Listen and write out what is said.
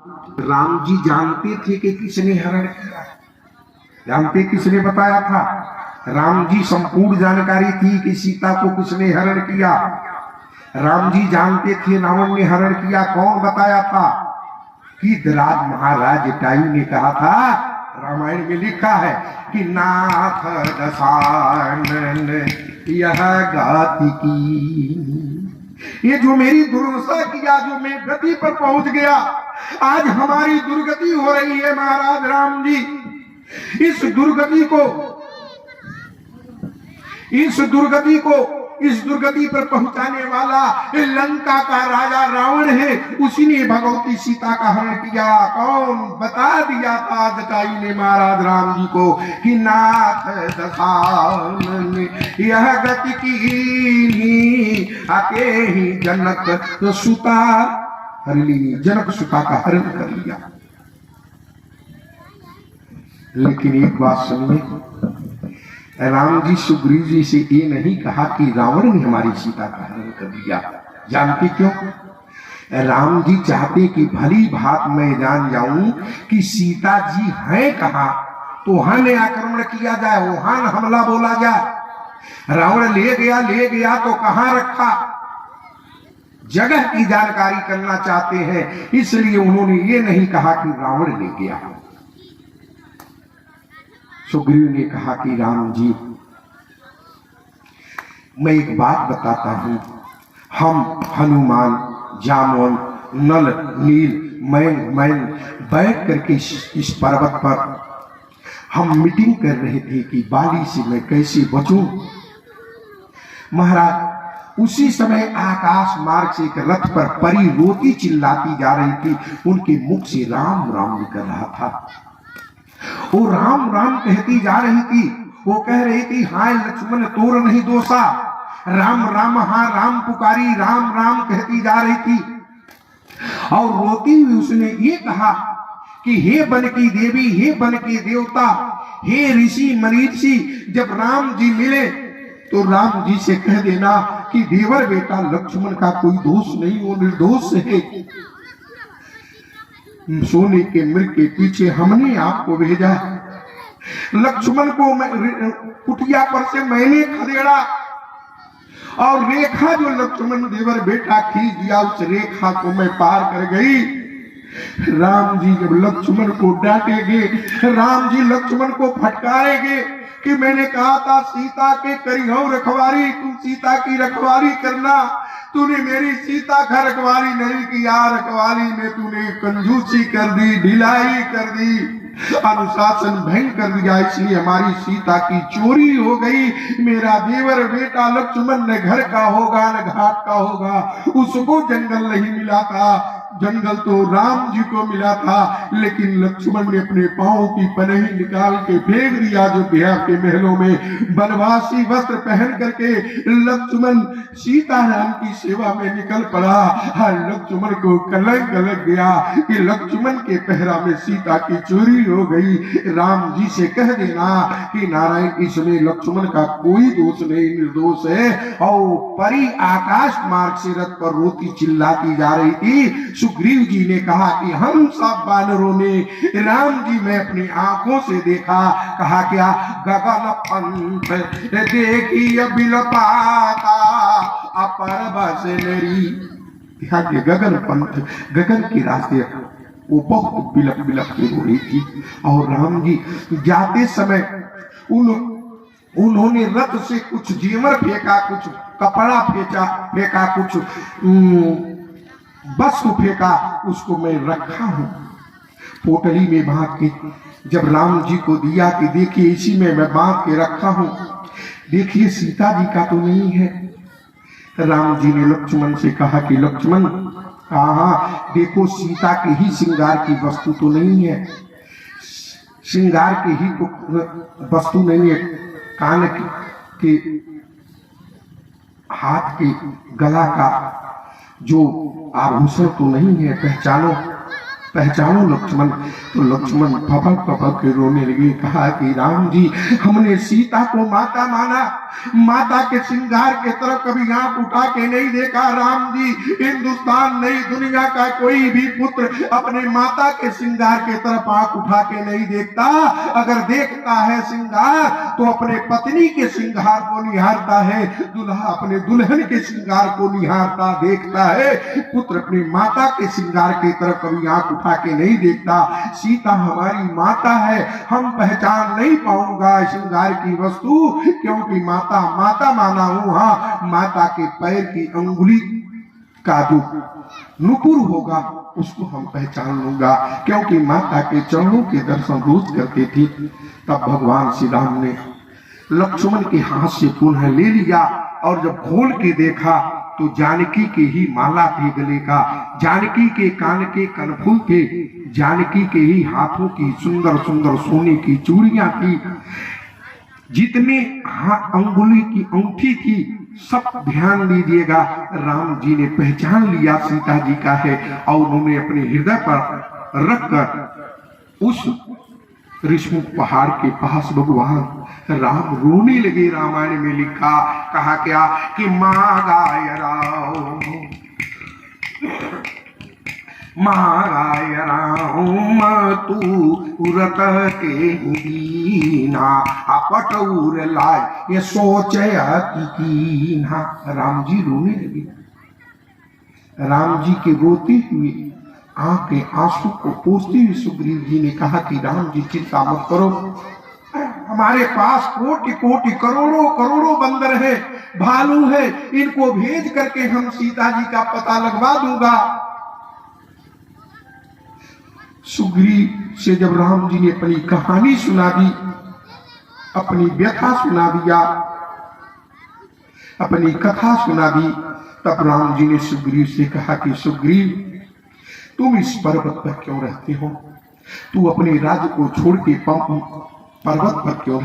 राम जी जानते थे कि किसने हरण किया, जानते किसने बताया था? राम जी संपूर्ण जानकारी थी कि सीता को किसने हरण किया। राम जी जानते थे रावण ने हरण किया, कौन बताया था? कि दराज महाराज जटायु ने कहा था। रामायण में लिखा है कि नाथ दशानन यह गाति की, ये जो मेरी दुर्दशा किया, जो मैं गति पर पहुंच गया, आज हमारी दुर्गति हो रही है महाराज राम जी। इस दुर्गति पर पहुंचाने वाला लंका का राजा रावण है, उसी ने भगवती सीता का हरण किया। कौन बता दिया था जटायु ने महाराज राम जी को कि नाथ दशानन यह गति की आके ही जनक सुता हर ली, जनक सुता का हरण कर लिया। लेकिन एक बात सुनिए, राम जी सुग्रीव जी से ये नहीं कहा कि रावण ने हमारी सीता का हरण कर लिया। जानते क्यों? राम जी चाहते कि भली भात मैं जान जाऊं कि सीता जी हैं कहां, तो वहां ने आक्रमण किया जाए, वहां हमला बोला जाए। रावण ले गया तो कहां रखा, जगह की जानकारी करना चाहते हैं, इसलिए उन्होंने ये नहीं कहा कि रावण ले गया। सुग्रीव ने कहा कि राम जी मैं एक बात बताता हूं, हम हनुमान जामवन नल नील मैन बैठ करके इस पर्वत पर हम मीटिंग कर रहे थे कि बाली से मैं कैसे बचूं। महाराज उसी समय आकाश मार्ग से एक रथ पर परी रोती चिल्लाती जा रही थी, उनके मुख से राम राम निकल रहा था। वो राम राम कहती जा रही थी, वो कह रही थी हाय लक्ष्मण तोर नहीं दोषा, राम राम हाँ राम पुकारी, राम राम कहती जा रही थी। और रोती हुई उसने ये कहा कि हे वन की देवी, हे वन के देवता, हे ऋषि मनीषी, जब राम जी मिले तो राम जी से कह देना कि देवर बेटा लक्ष्मण का कोई दोष नहीं, वो निर्दोष है। सोने के मृग के पीछे हमने आपको भेजा, लक्ष्मण को कुटिया पर से मैंने खदेड़ा, और रेखा जो लक्ष्मण देवर बेटा खींच दिया, उस रेखा को मैं पार कर गई। राम जी जब लक्ष्मण को डांटेंगे, राम जी लक्ष्मण को फटकारेंगे कि मैंने कहा था सीता के करियो रखवारी, तुम सीता की रखवारी करना, तूने मेरी सीता का रखवारी नहीं किया, रखवारी में तूने कंजूसी कर दी, ढिलाई कर दी, अनुशासन भंग कर दिया, इसलिए हमारी सीता की चोरी हो गई। मेरा देवर बेटा लक्ष्मण न घर का होगा न घाट का होगा, उसको जंगल नहीं मिला था, जंगल तो राम जी को मिला था, लेकिन लक्ष्मण ने अपने पांव की पनही निकाल के फेंक दिया। जो गया के महलों में बनवासी वस्त्र पहन करके लक्ष्मण सीता राम की सेवा में निकल पड़ा। हर लक्ष्मण को कलंक लग गया कि लक्ष्मण के पहरा में सीता की चोरी हो गई। राम जी से कह देना कि नारायण इसमें लक्ष्मण का कोई दोष नहीं, निर्दोष है। और परी आकाश मार्ग से रथ पर रोती चिल्लाती जा रही थी। सुग्रीव जी ने कहा कि हम सब बानरों ने राम जी में अपनी आंखों से देखा। कहा क्या? गगन पंथ देखी बिलपाता अपर बस नरी। गगन पंथ, गगन के रास्ते वो बहुत बिलप के हो रही थी। और राम जी जाते समय उन्होंने रथ से कुछ जेवर फेंका, कुछ कपड़ा फेंका, कुछ वस्तु फेंका, उसको मैं रखा हूं पोटली में बांध के। जब राम जी को दिया कि देखिए इसी में मैं बांध के रखा हूं, देखिए सीता जी का तो नहीं है। राम जी ने लक्ष्मण से कहा कि लक्ष्मण हाँ देखो सीता के ही श्रृंगार की वस्तु तो नहीं है, श्रृंगार के ही तो वस्तु नहीं है, कान के हाथ के गला का जो आभूषण तो नहीं है, पहचानो। पहचानो लक्ष्मण। तो लक्ष्मण पपक पपक के रोने लगे, कहा कि राम जी, हमने सीता को माता माना, माता के श्रृंगार के तरफ कभी आंख उठा के नहीं देखा। राम जी, हिंदुस्तान नहीं, दुनिया का कोई भी पुत्र अपने माता के श्रृंगार के तरफ आंख उठा के नहीं देखता। अगर देखता है श्रृंगार तो अपने पत्नी के श्रृंगार को निहारता है, दुल्हा अपने दुल्हन के श्रृंगार को निहारता देखता है, पुत्र अपनी माता के श्रृंगार के तरफ कभी आंख उठा के नहीं देखता। सीता हमारी माता है, हम पहचान नहीं पाऊंगा श्रृंगार की वस्तु, क्योंकि माता माता माना हूं। हाँ, माता के पैर की अंगुली का जो नुपुर होगा उसको हम पहचान लूंगा, क्योंकि माता के चरणों के दर्शन रोज करते थे। तब भगवान श्री राम ने लक्ष्मण के हाथ से पुनः ले लिया और जब खोल के देखा तो जानकी के ही माला थी गले का, जानकी के कान के कनफुल थे, जानकी के ही हाथों की सुंदर सुंदर सोने की चूड़ियां थी, जितने अंगुली की अंगूठी थी सब ध्यान दीजिएगा, राम जी ने पहचान लिया सीता जी का है और उन्होंने अपने हृदय पर रखकर उस ऋषमुख पहाड़ के पास भगवान राम रोने लगे। रामायण में लिखा, कहा क्या कि मागाय राम मागाय राम तू रत के दीना अपटूर लाय ये सोचे कीना। राम जी रोने लगे। राम जी के रोते हुए आंख के आंसू को पोंछते हुए सुग्रीव जी ने कहा कि राम जी चिंता मत करो, हमारे पास कोटि कोटि करोड़ों करोड़ों बंदर है, भालू है, इनको भेज करके हम सीता जी का पता लगवा दूंगा। सुग्रीव से जब राम जी ने अपनी कहानी सुना दी, अपनी व्यथा सुना दिया, अपनी कथा सुना दी, तब राम जी ने सुग्रीव से कहा कि सुग्रीव, तुम इस पर्वत पर क्यों रहते हो? तू अपने राज्य को छोड़ के पर्वत पर क्यों